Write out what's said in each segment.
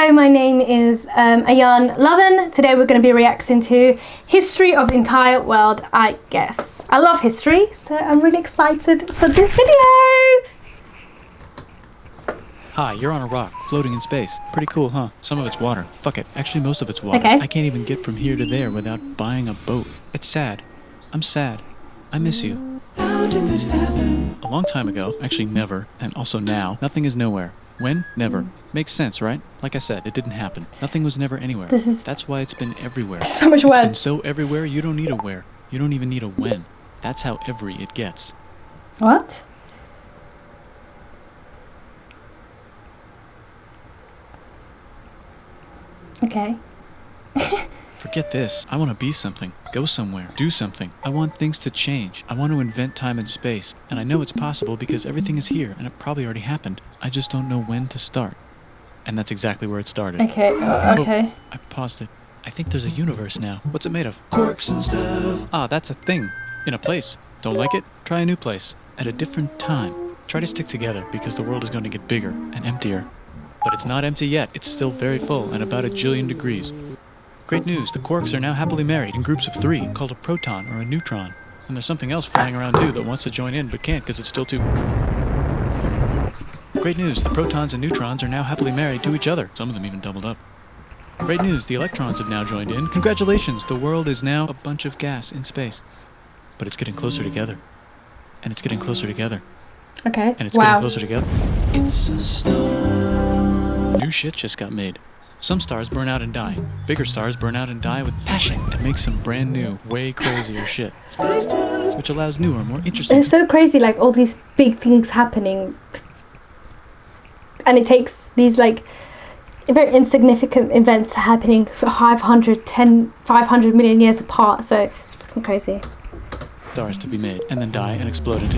Hello, my name is Ayan Lovin. Today we're going to be reacting to history of the entire world, I guess. I love history, so I'm really excited for this video. Hi, you're on a rock, floating in space. Pretty cool, huh? Some of it's water. Fuck it. Actually, most of it's water. Okay. I can't even get from here to there without buying a boat. It's sad. I'm sad. I miss you. How did this happen? A long time ago, actually never, and also now, nothing is nowhere. When? Never. Makes sense, right? Like I said, it didn't happen. Nothing was never anywhere. That's why it's been everywhere. So much It's words. been so everywhere, you don't need a where. You don't even need a when. That's how every it gets. What? Okay. Forget this. I want to be something. Go somewhere. Do something. I want things to change. I want to invent time and space. And I know it's possible because everything is here and it probably already happened. I just don't know when to start. And that's exactly where it started. Okay. Okay. Oh, I paused it. I think there's a universe now. What's it made of? Corks and stuff. Ah, that's a thing. In a place. Don't like it? Try a new place. At a different time. Try to stick together because the world is going to get bigger and emptier. But it's not empty yet. It's still very full and about 1 jillion degrees. Great news, the quarks are now happily married in groups of 3, called a proton or a neutron. And there's something else flying around too that wants to join in but can't because it's still too... Great news, the protons and neutrons are now happily married to each other. Some of them even doubled up. Great news, the electrons have now joined in. Congratulations, the world is now a bunch of gas in space. But it's getting closer together. And it's getting closer together. Okay. And it's wow. getting closer together. It's a star. New shit just got made. Some stars burn out and die. Bigger stars burn out and die with passion and make some brand new, way crazier shit. Space dust. Which allows newer, more interesting... It's so crazy, like all these big things happening. And it takes these like very insignificant events happening for 500 million years apart. So it's freaking crazy. stars to be made, and then die and explode into...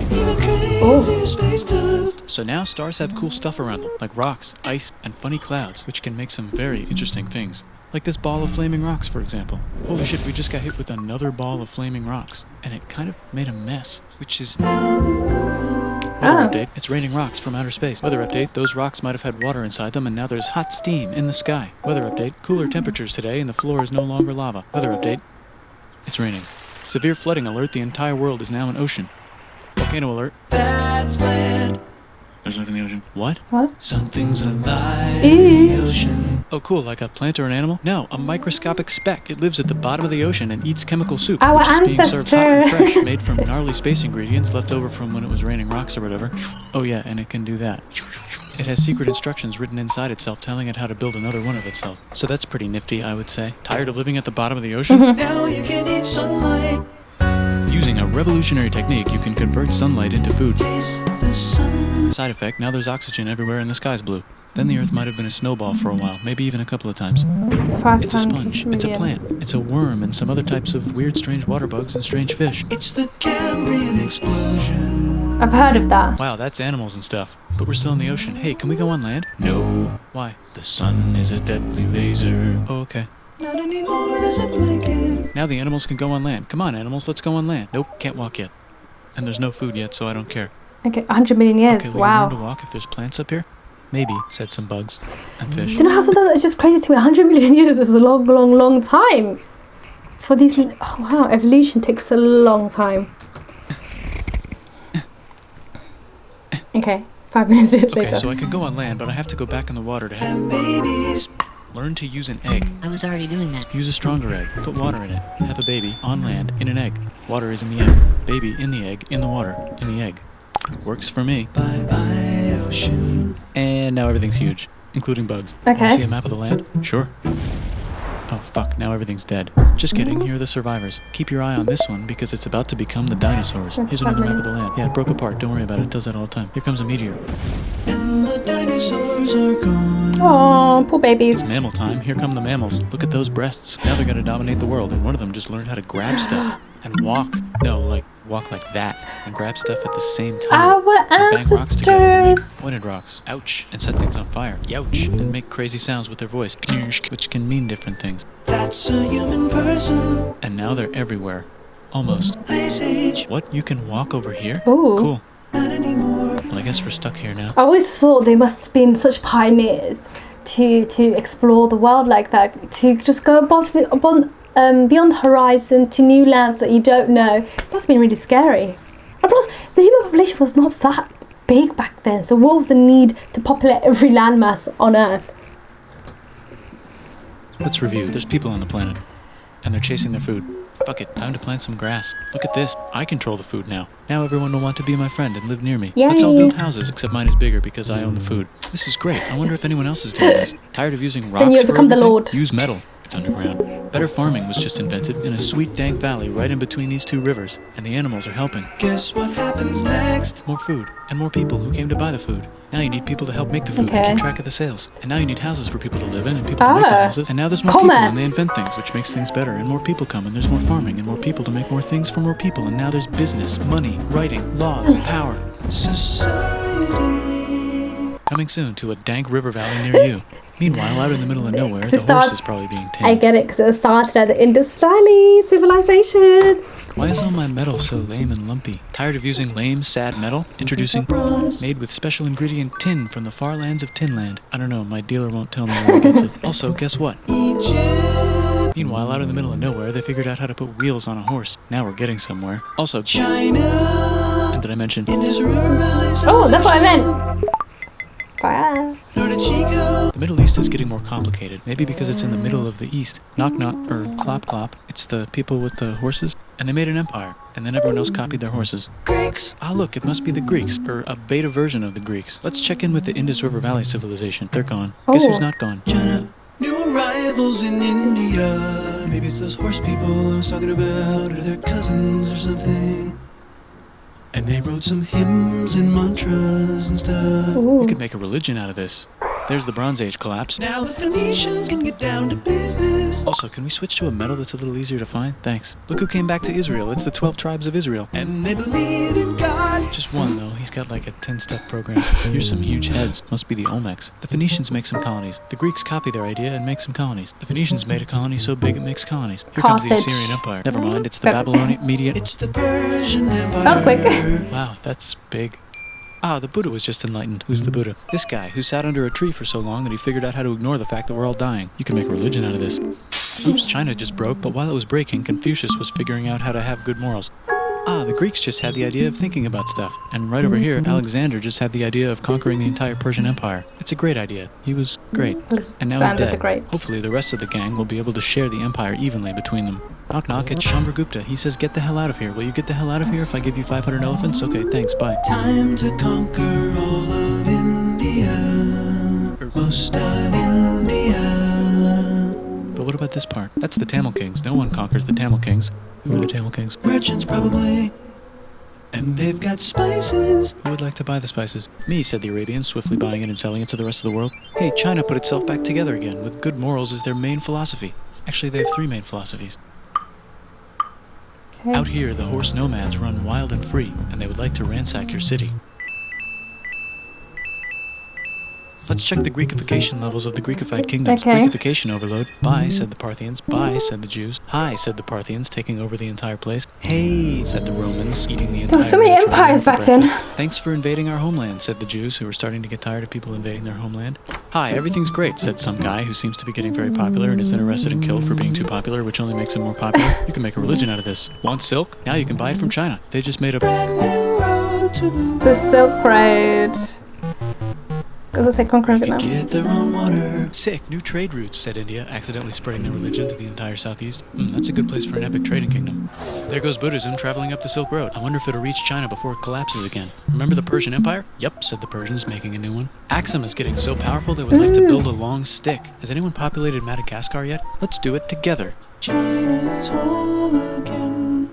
Crazy space dust. So now stars have cool stuff around them, like rocks, ice, and funny clouds, which can make some very interesting things. Like this ball of flaming rocks, for example. Holy shit, we just got hit with another ball of flaming rocks, and it kind of made a mess, which is... Weather update, it's raining rocks from outer space. Weather update, those rocks might have had water inside them and now there's hot steam in the sky. Weather update, cooler temperatures today and the floor is no longer lava. Weather update, it's raining. Severe flooding alert, the entire world is now an ocean. Volcano alert. That's land. There's life in the ocean. What? What? Something's alive in the ocean. Oh cool, like a plant or an animal? No, a microscopic speck. It lives at the bottom of the ocean and eats chemical soup, Our which is being served hot and ancestor. fresh, made from gnarly space ingredients left over from when it was raining rocks or whatever. Oh yeah, and it can do that. It has secret instructions written inside itself telling it how to build another one of itself. So that's pretty nifty, I would say. Tired of living at the bottom of the ocean? Now you can eat sunlight. Using a revolutionary technique, you can convert sunlight into food. Taste the sun. Side effect, now there's oxygen everywhere and the sky's blue. Then the Earth might have been a snowball for a while, maybe even a couple of times. It's a sponge, it's a plant, it's a worm, and some other types of weird, strange water bugs and strange fish. It's the Cambrian explosion. I've heard of that. Wow, that's animals and stuff. But we're still in the ocean. Hey, can we go on land? No, Why? the sun is a deadly laser. Oh, okay. Not anymore, there's a blanket. Now the animals can go on land. Come on, animals, let's go on land. Nope, can't walk yet. And there's no food yet, so I don't care. Okay, 100 million years. Okay, will you learn to Wow. walk if there's plants up here? Maybe, said some bugs and fish. Do you know how sometimes it's just crazy to me? 100 million years is a long, long, long time. For these, oh wow, evolution takes a long time. Okay, 5 minutes Okay, later. so I can go on land, but I have to go back in the water to Have babies. learn to use an egg. I was already doing that. Use a stronger egg. Put water in it. Have a baby on land in an egg. Water is in the egg. Baby in the egg, in the water, in the egg. Works for me. Bye bye, ocean. And now everything's huge, including bugs. Okay. Wanna see a map of the land? Sure. Oh fuck, now everything's dead. Just kidding, here are the survivors. Keep your eye on this one because it's about to become the dinosaurs. Here's another map of the land. Yeah, it broke apart, don't worry about it, it does that all the time. Here comes a meteor. And the dinosaurs are gone. Oh, poor It's babies. mammal time, here come the mammals. Look at those breasts. Now they're gonna dominate the world and one of them just learned how to grab stuff. And walk. No, like, walk like that. And grab stuff at the same time. Our And bang rocks together to make ancestors. pointed rocks. Ouch. And set things on fire. Youch. And make crazy sounds with their voice. Knirsch, which can mean different things. That's a human person. And now they're everywhere. Almost. Ice age. What? You can walk over here? Ooh. Cool. Not anymore. Well, I guess we're stuck here now. I always thought they must have been such pioneers to explore the world like that, to just go beyond the horizon to new lands that you don't know. It must have been really scary. And plus, the human population was not that big back then, so what was the need to populate every landmass on Earth? Let's review. There's people on the planet, and they're chasing their food. Fuck it, time to plant some grass. Look at this. I control the food now. Now everyone will want to be my friend and live near me. Yay. Let's all build houses, except mine is bigger because I own the food. This is great. I wonder if anyone else is doing this. Tired of using rocks Then you for become the everything? Lord. Use metal. It's underground. Better farming was just invented in a sweet dank valley right in between these two rivers, and the animals are helping. Guess what happens next? More food, and more people who came to buy the food. Now you need people to help make the food Okay. and keep track of the sales. And now you need houses for people to live in and people to make the Ah. houses. And now there's more Commerce. people and they invent things, which makes things better. And more people come and there's more farming and more people to make more things for more people. And now there's business, money, writing, laws, power. Society. Coming soon to a dank river valley near you. Meanwhile, out in the middle of nowhere, the horse is probably being I tamed. get it, because it started at the Indus Valley civilization. Why is all my metal so lame and lumpy? Tired of using lame, sad metal? Introducing made with special ingredient tin from the far lands of Tinland. I don't know, my dealer won't tell me where he gets it. Also, guess what? Egypt. Meanwhile, out in the middle of nowhere, they figured out how to put wheels on a horse. Now we're getting somewhere. Also, China. and did I mention? Indus River Valley. Oh, that's what I meant. Fire. Norte Chico. The Middle East is getting more complicated. Maybe because it's in the middle of the East. Knock knock, or clop clop. It's the people with the horses. And they made an empire. And then everyone else copied their horses. Greeks. Ah, look, it must be the Greeks, or a beta version of the Greeks. Let's check in with the Indus River Valley civilization. They're gone. Guess who's Oh. not gone? China. New arrivals in India. Maybe it's those horse people I was talking about, or their cousins or something. And they wrote some hymns and mantras and stuff. Ooh. We could make a religion out of this. There's the Bronze Age collapse. Now the Phoenicians can get down to business. Also, can we switch to a metal that's a little easier to find? Thanks. Look who came back to Israel. It's the 12 tribes of Israel. And they believe in God. Just one, though. He's got like a 10-step program. Here's some huge heads. Must be the Olmecs. The Phoenicians make some colonies. The Greeks copy their idea and make some colonies. The Phoenicians made a colony so big it makes colonies. Here comes the Carthage. Assyrian Empire. Never mind, it's the Babylonian Median. It's the Persian Empire. That was quick. Wow, that's big. Ah, the Buddha was just enlightened. Who's the Buddha? This guy, who sat under a tree for so long that he figured out how to ignore the fact that we're all dying. You can make a religion out of this. Oops, China just broke, but while it was breaking, Confucius was figuring out how to have good morals. Ah, the Greeks just had the idea of thinking about stuff. And right over here, Alexander just had the idea of conquering the entire Persian Empire. It's a great idea. He was great. And now he's Alexander the dead. Great. Hopefully the rest of the gang will be able to share the empire evenly between them. Knock knock, it's Chandragupta. He says, get the hell out of here. Will you get the hell out of here if I give you 500 elephants? Okay, thanks, bye. Time to conquer all of India. Or most of India. But what about this part? That's the Tamil Kings. No one conquers the Tamil Kings. Who are the Tamil Kings? Merchants probably. And they've got spices. Who would like to buy the spices? Me, said the Arabians, swiftly buying it and selling it to the rest of the world. Hey, China put itself back together again, with good morals as their main philosophy. Actually, they have 3 main philosophies. Okay. Out here, the horse nomads run wild and free, and they would like to ransack your city. Let's check the Greekification levels of the Greekified kingdoms. Okay. Greekification overload. Bye, said the Parthians. Bye, said the Jews. Hi, said the Parthians, taking over the entire place. Hey, said the Romans, eating the entire There were so many Mediterranean empires for back then. breakfast. Thanks for invading our homeland, said the Jews, who were starting to get tired of people invading their homeland. Hi, everything's great, said some guy who seems to be getting very popular and is then arrested and killed for being too popular, which only makes him more popular. You can make a religion out of this. Want silk? Now you can buy it from China. They just made a... Brand new road to the The Silk Road. Does it say conquering They Vietnam? get their own water. Sick, new trade routes, said India, accidentally spreading their religion to the entire southeast. That's a good place for an epic trading kingdom. There goes Buddhism traveling up the Silk Road. I wonder if it'll reach China before it collapses again. Remember the Persian Empire? Yep, said the Persians, making a new one. Axum is getting so powerful they would like to build a long stick. Has anyone populated Madagascar yet? Let's do it together. China's home again.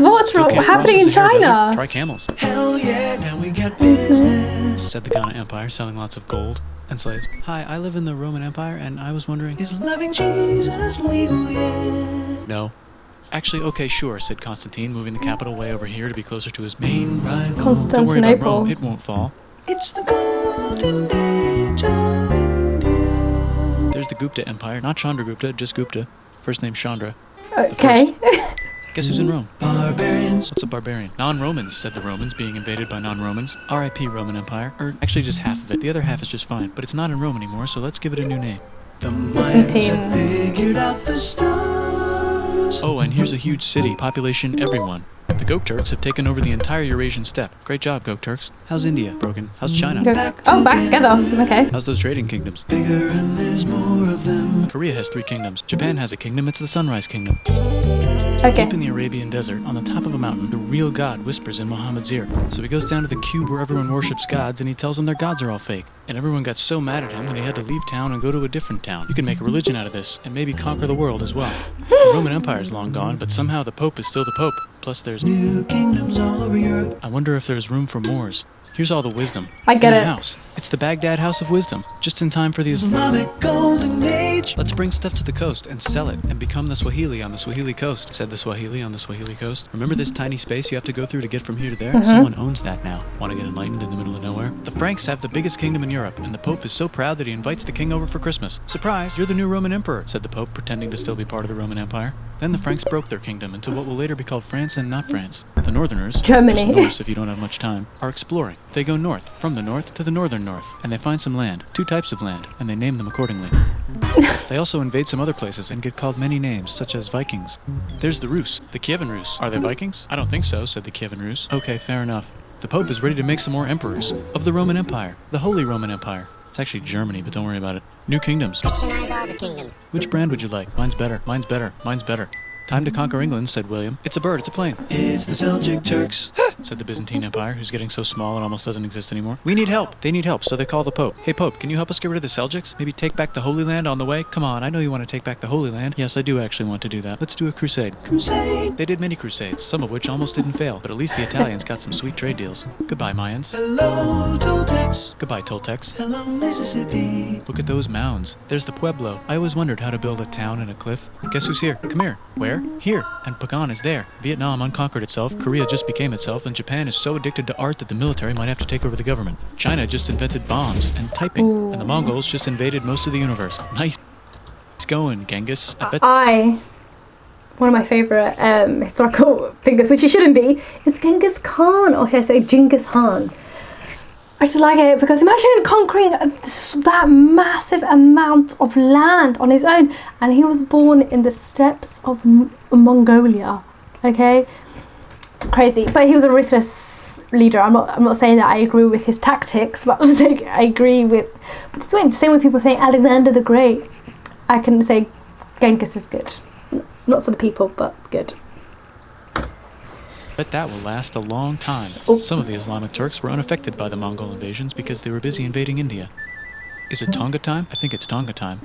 What's Still can't happening in cross the Sahara Desert? China? Try camels, Hell yeah, now we got business. said the Ghana Empire, selling lots of gold and slaves. Hi, I live in the Roman Empire, and I was wondering... Is loving Jesus legal yet? No. Actually, okay, sure, said Constantine, moving the capital way over here to be closer to his main Rival. Don't worry about Constantinople. Rome, it won't fall. It's the golden age of India. There's the Gupta Empire, not Chandragupta, just Gupta. First name Chandra. Okay. Guess who's in Rome? Barbarians. What's a barbarian? Non-Romans, said the Romans, being invaded by non-Romans. R.I.P. Roman Empire. Or actually just half of it. The other half is just fine. But it's not in Rome anymore, so let's give it a new name. The Mayans have Byzantines. figured out the stars. Oh, and here's a huge city, population everyone. The Gok Turks have taken over the entire Eurasian steppe. Great job, Gok Turks. How's India? Broken. How's China? Oh, back together. Okay. How's those trading kingdoms? Bigger and there's more of them. Korea has 3 kingdoms. Japan has a kingdom, it's the Sunrise Kingdom. Okay. Deep in the Arabian desert, on the top of a mountain, the real God whispers in Muhammad's ear. So he goes down to the cube where everyone worships gods and he tells them their gods are all fake. And everyone got so mad at him that he had to leave town and go to a different town. You can make a religion out of this and maybe conquer the world as well. The Roman Empire is long gone, but somehow the Pope is still the Pope. Plus there's... New kingdoms all over Europe. I wonder if there's room for Moors. Here's all the wisdom. I get in the it. house. It's the Baghdad House of Wisdom. Just in time for the Islamic golden age. Let's bring stuff to the coast and sell it and become the Swahili on the Swahili coast, said the Swahili on the Swahili coast. Remember this tiny space you have to go through to get from here to there? Someone owns that now. Want to get enlightened in the middle of nowhere? The Franks have the biggest kingdom in Europe, and the Pope is so proud that he invites the king over for Christmas. Surprise, you're the new Roman emperor, said the Pope, pretending to still be part of the Roman Empire. Then the Franks broke their kingdom into what will later be called France and not France. The Northerners, Germany. just Norse if you don't have much time, are exploring. They go north, from the north to the northern north, and they find some land, 2 types of land, and they name them accordingly. They also invade some other places and get called many names, such as Vikings. There's the Rus, the Kievan Rus. Are they Vikings? I don't think so, said the Kievan Rus. Okay, fair enough. The Pope is ready to make some more emperors of the Roman Empire, the Holy Roman Empire. It's actually Germany, but don't worry about it. New kingdoms. Christianize all the kingdoms. Which brand would you like? Mine's better, mine's better, mine's better. Time to conquer England, said William. It's a bird, it's a plane. It's the Seljuk Turks. Said the Byzantine Empire, who's getting so small it almost doesn't exist anymore. We need help. They need help, so they call the Pope. Hey, Pope, can you help us get rid of the Seljuks? Maybe take back the Holy Land on the way? Come on, I know you want to take back the Holy Land. Yes, I do actually want to do that. Let's do a crusade. Crusade. They did many crusades, some of which almost didn't fail, but at least the Italians got some sweet trade deals. Goodbye, Mayans. Hello, Toltecs. Goodbye, Toltecs. Hello, Mississippi. Look at those mounds. There's the Pueblo. I always wondered how to build a town in a cliff. Guess who's here? Come here. Where? Here. And Pagan is there. Vietnam unconquered itself, Korea just became itself, and Japan is so addicted to art that the military might have to take over the government. China just invented bombs and typing, and the Mongols just invaded most of the universe. Nice going, Genghis. I bet One of my favourite historical figures, which he shouldn't be, is Genghis Khan, or should I say Genghis Khan. I just like it because imagine conquering that massive amount of land on his own, and he was born in the steppes of Mongolia. Okay, crazy. But he was a ruthless leader. I'm not saying that I agree with his tactics, but I'm saying I agree with. But the same way people think Alexander the Great, I can say Genghis is good. Not for the people, but good. Bet that will last a long time. Oh. Some of the Islamic Turks were unaffected by the Mongol invasions because they were busy invading India. Is it Tonga time? I think it's Tonga time.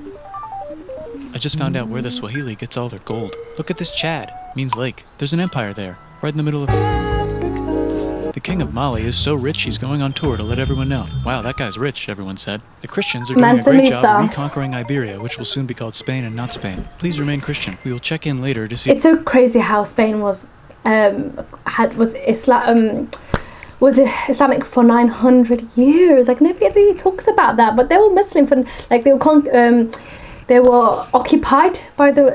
I just found out where the Swahili gets all their gold. Look at this Chad. Means lake. There's an empire there, right in the middle of Africa. The king of Mali is so rich he's going on tour to let everyone know. Wow, that guy's rich, everyone said. The Christians are doing Mansa a great job Musa. reconquering Iberia, which will soon be called Spain and not Spain. Please remain Christian. We will check in later to see... It's so crazy how Spain was Islamic for 900 years. Like nobody really talks about that, but they were Muslim for they were occupied by the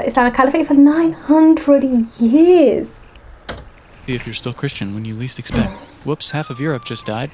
Islamic Caliphate for 900 years. See if you're still Christian when you least expect. Whoops, half of Europe just died.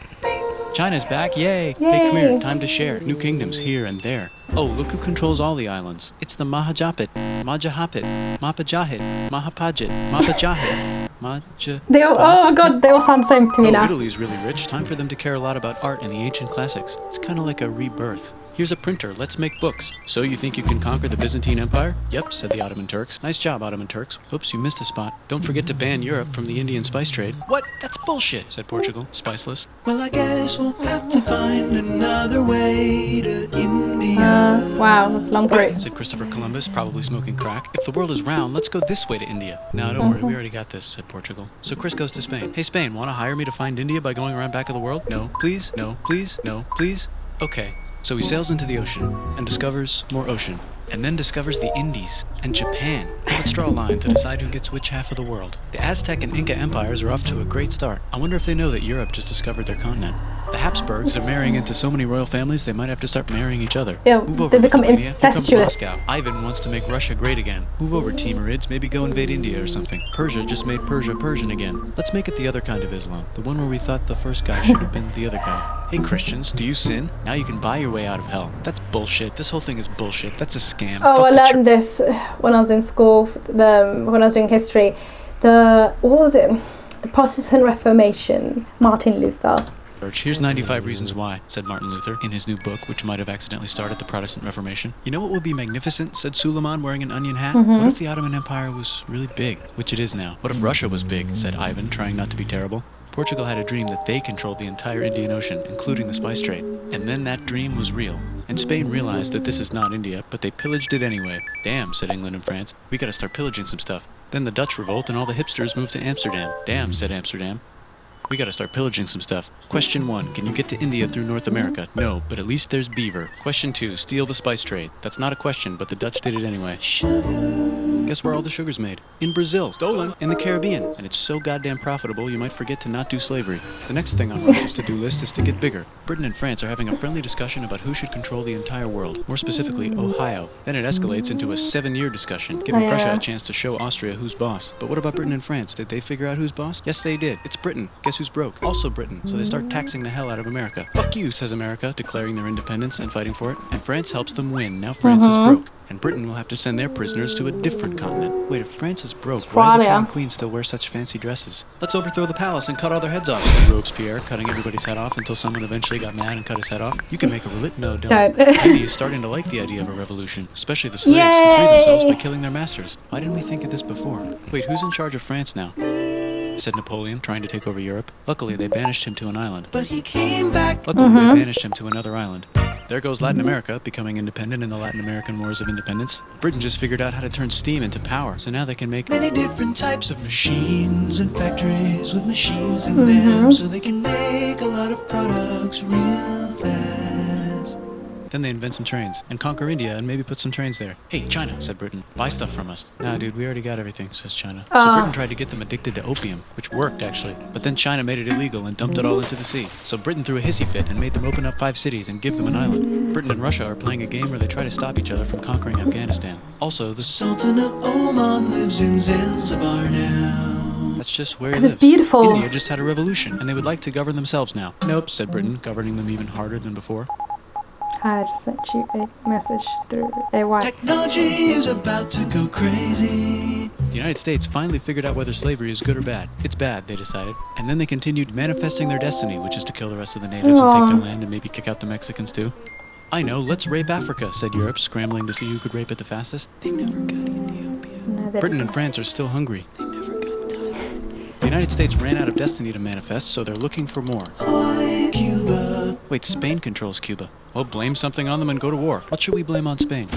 China's back, yay! Hey, come here, Yay. time to share. New kingdoms here and there. Oh, look who controls all the islands. It's the Mahajapit, Majapahit, Mapajahit, Mahapajit, Mapajahit, Maja... They all, oh my god, they all sound the same to me Oh, now. Italy's really rich. Time for them to care a lot about art and the ancient classics. It's kind of like a rebirth. Here's a printer, let's make books. So you think you can conquer the Byzantine Empire? Yep, said the Ottoman Turks. Nice job, Ottoman Turks. Oops, you missed a spot. Don't forget to ban Europe from the Indian spice trade. What? That's bullshit, said Portugal, spiceless. Well, I guess we'll have to find another way to India. Wow, that's a long route. Said Christopher Columbus, probably smoking crack. If the world is round, let's go this way to India. No, don't worry, we already got this, said Portugal. So Chris goes to Spain. Hey, Spain, want to hire me to find India by going around back of the world? No, please, no, please, no, please. Okay. So he sails into the ocean and discovers more ocean, and then discovers the Indies and Japan. Let's draw a line to decide who gets which half of the world. The Aztec and Inca empires are off to a great start. I wonder if they know that Europe just discovered their continent. The Habsburgs are marrying into so many royal families they might have to start marrying each other. Yeah, Move over, they become Lithuania. Here comes incestuous. Moscow. Ivan wants to make Russia great again. Move over, Timurids. Maybe go invade India or something. Persia just made Persia Persian again. Let's make it the other kind of Islam. The one where we thought the first guy should have been the other guy. Hey Christians, do you sin? Now you can buy your way out of hell. That's bullshit. This whole thing is bullshit. That's a scam. Oh, I Fuck the learned this when I was in school. When I was doing history, what was it? The Protestant Reformation. Martin Luther. Church. Here's 95 Reasons Why, said Martin Luther in his new book, which might have accidentally started the Protestant Reformation. You know what would be magnificent, said Suleiman wearing an onion hat? What if the Ottoman Empire was really big, which it is now? What if Russia was big, said Ivan, trying not to be terrible? Portugal had a dream that they controlled the entire Indian Ocean, including the spice trade. And then that dream was real. And Spain realized that this is not India, but they pillaged it anyway. Damn, said England and France, we gotta start pillaging some stuff. Then the Dutch revolt and all the hipsters moved to Amsterdam. Damn, said Amsterdam. We gotta start pillaging some stuff. Question 1, can you get to India through North America? No, but at least there's beaver. Question 2, steal the spice trade. That's not a question, but the Dutch did it anyway. Guess where all the sugar's made? In Brazil. Stolen. In the Caribbean. And it's so goddamn profitable you might forget to not do slavery. The next thing on Russia's to-do list is to get bigger. Britain and France are having a friendly discussion about who should control the entire world. More specifically, Ohio. Then it escalates into a 7-year discussion, giving Prussia a chance to show Austria who's boss. But what about Britain and France? Did they figure out who's boss? Yes, they did. It's Britain. Guess who's broke? Also Britain. So they start taxing the hell out of America. Fuck you, says America, declaring their independence and fighting for it. And France helps them win. Now France is broke. And Britain will have to send their prisoners to a different continent. Wait, if France is broke, why do the king and queen still wear such fancy dresses? Let's overthrow the palace and cut all their heads off, said Robespierre, cutting everybody's head off until someone eventually got mad and cut his head off. You can make a revolution. No, don't. India is starting to like the idea of a revolution, especially the slaves who free themselves by killing their masters. Why didn't we think of this before? Wait, who's in charge of France now? Said Napoleon, trying to take over Europe. Luckily, they banished him to an island. But he came back. Luckily, they banished him to another island. There goes Latin America, becoming independent in the Latin American Wars of Independence. Britain just figured out how to turn steam into power, so now they can make many different types of machines and factories with machines in them, so they can make a lot of products real fast. Then they invent some trains, and conquer India, and maybe put some trains there. Hey, China, said Britain, buy stuff from us. Nah, dude, we already got everything, says China. So Britain tried to get them addicted to opium, which worked, actually. But then China made it illegal and dumped it all into the sea. So Britain threw a hissy fit and made them open up 5 cities and give them an island. Britain and Russia are playing a game where they try to stop each other from conquering Afghanistan. Also, the Sultan of Oman lives in Zanzibar now. That's just where it lives. It's beautiful. India just had a revolution, and they would like to govern themselves now. Nope, said Britain, governing them even harder than before. I just sent you a message through AY. Technology is about to go crazy. The United States finally figured out whether slavery is good or bad. It's bad, they decided. And then they continued manifesting their destiny, which is to kill the rest of the natives and take their land and maybe kick out the Mexicans too. I know, let's rape Africa, said Europe, scrambling to see who could rape it the fastest. They never got Ethiopia. No, Britain and France are still hungry. They never got Thailand. The United States ran out of destiny to manifest, so they're looking for more. Hawaii, Cuba. Wait, Spain controls Cuba. Well, blame something on them and go to war. What should we blame on Spain?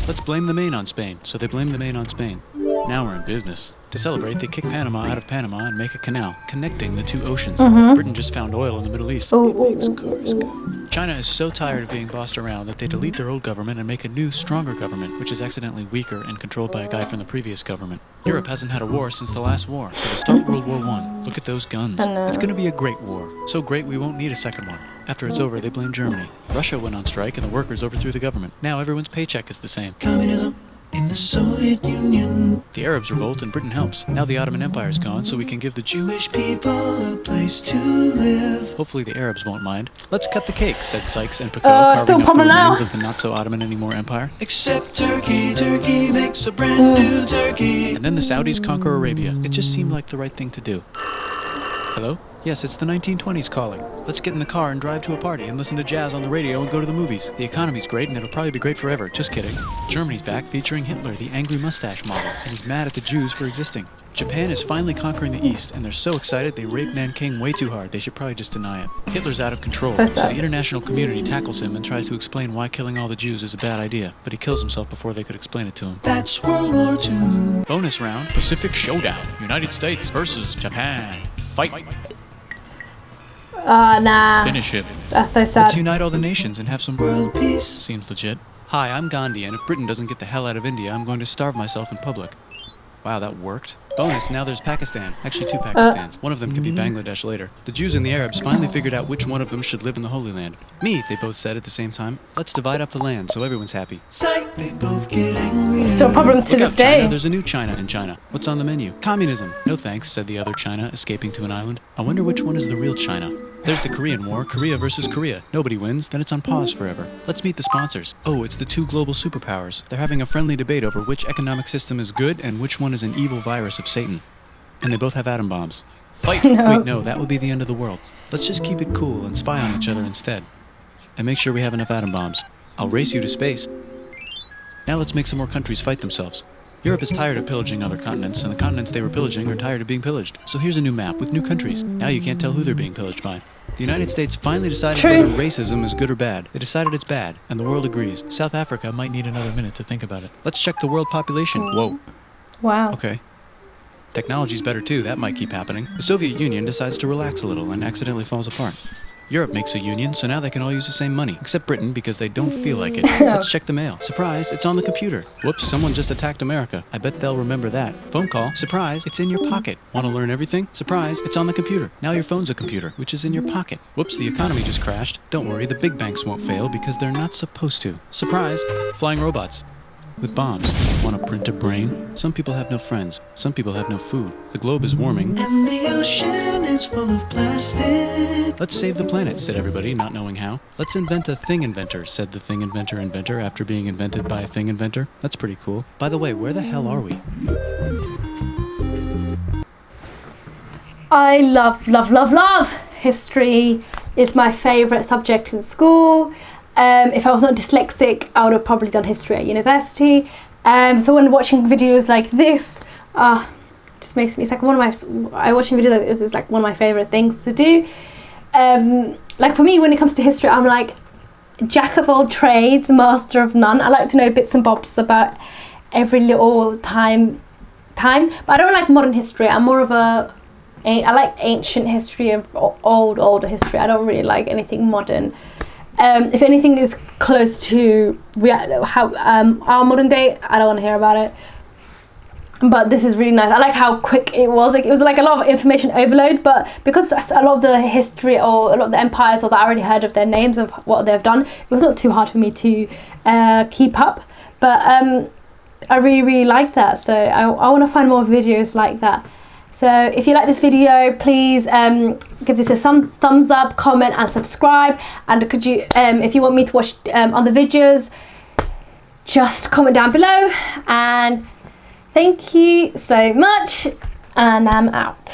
Let's blame the Maine on Spain. So they blame the Maine on Spain. Now we're in business. To celebrate, they kick Panama out of Panama and make a canal, connecting the 2 oceans. Britain just found oil in the Middle East. It makes cars go. China is so tired of being bossed around that they delete their old government and make a new, stronger government, which is accidentally weaker and controlled by a guy from the previous government. Europe hasn't had a war since the last war, so to start World War I, look at those guns. It's gonna be a great war. So great we won't need a second one. After it's over, they blame Germany. Russia went on strike and the workers overthrew the government. Now everyone's paycheck is the same. Communism in the Soviet Union. The Arabs revolt and Britain helps. Now the Ottoman Empire's gone, so we can give the Jewish people a place to live. Hopefully the Arabs won't mind. Let's cut the cake, said Sykes and Picot, still carving up the problem now. remains of the not-so-Ottoman anymore empire. Except Turkey. Turkey makes a brand new turkey. And then the Saudis conquer Arabia. It just seemed like the right thing to do. Hello? Yes, it's the 1920s calling. Let's get in the car and drive to a party and listen to jazz on the radio and go to the movies. The economy's great and it'll probably be great forever. Just kidding. Germany's back featuring Hitler, the angry mustache model, and he's mad at the Jews for existing. Japan is finally conquering the East, and they're so excited they rape Nanking way too hard. They should probably just deny it. Hitler's out of control, so the international community tackles him and tries to explain why killing all the Jews is a bad idea, but he kills himself before they could explain it to him. That's World War II. Bonus round, Pacific Showdown. United States versus Japan. Fight. Nah. Finish it. That's so sad. Let's unite all the nations and have some world peace. Seems legit. Hi, I'm Gandhi, and if Britain doesn't get the hell out of India, I'm going to starve myself in public. Wow. Wow, that worked. Bonus, now there's Pakistan. Actually, 2 Pakistans. One of them could be Bangladesh later. The Jews and the Arabs finally figured out which one of them should live in the Holy Land. Me, they both said at the same time. Let's divide up the land so everyone's happy. Sight, they both get angry. It's still a problem to Look this out, China, day. there's a new China in China. What's on the menu? Communism. No thanks, said the other China, escaping to an island. I wonder which one is the real China. There's the Korean War, Korea versus Korea. Nobody wins, then it's on pause forever. Let's meet the sponsors. Oh, it's the 2 global superpowers. They're having a friendly debate over which economic system is good and which one is an evil virus of Satan. And they both have atom bombs. Fight! No. Wait, no, that would be the end of the world. Let's just keep it cool and spy on each other instead. And make sure we have enough atom bombs. I'll race you to space. Now let's make some more countries fight themselves. Europe is tired of pillaging other continents, and the continents they were pillaging are tired of being pillaged. So here's a new map with new countries. Now you can't tell who they're being pillaged by. The United States finally decided True. whether racism is good or bad. They decided it's bad, and the world agrees. South Africa might need another minute to think about it. Let's check the world population. Whoa. Wow. Okay. Technology's better too, that might keep happening. The Soviet Union decides to relax a little and accidentally falls apart. Europe makes a union, so now they can all use the same money, except Britain because they don't feel like it. Let's check the mail. Surprise, it's on the computer. Whoops, someone just attacked America. I bet they'll remember that. Phone call. Surprise, it's in your pocket. Want to learn everything? Surprise, it's on the computer. Now your phone's a computer, which is in your pocket. Whoops, the economy just crashed. Don't worry, the big banks won't fail because they're not supposed to. Surprise, flying robots. With bombs. Want to print a brain? Some people have no friends. Some people have no food. The globe is warming. And the ocean is full of plastic. Let's save the planet, said everybody, not knowing how. Let's invent a thing inventor, said the thing inventor after being invented by a thing inventor. That's pretty cool. By the way, where the hell are we? I love history. Is my favourite subject in school. If I was not dyslexic, I would have probably done history at university. So when watching videos like this, just makes me, it's like watching videos like this is like one of my favourite things to do. Like for me, when it comes to history, I'm like jack of all trades, master of none. I like to know bits and bobs about every little time, but I don't like modern history. I'm more of I like ancient history and older history. I don't really like anything modern. If anything is close to our modern day, I don't want to hear about it. But this is really nice. I like how quick it was. Like it was like a lot of information overload, but because a lot of the history or a lot of the empires, or that I already heard of their names of what they've done, it was not too hard for me to keep up. But I really like that. So I want to find more videos like that. So if you like this video, please give this a thumbs up, comment and subscribe. And could you, if you want me to watch other videos, just comment down below. And thank you so much, and I'm out.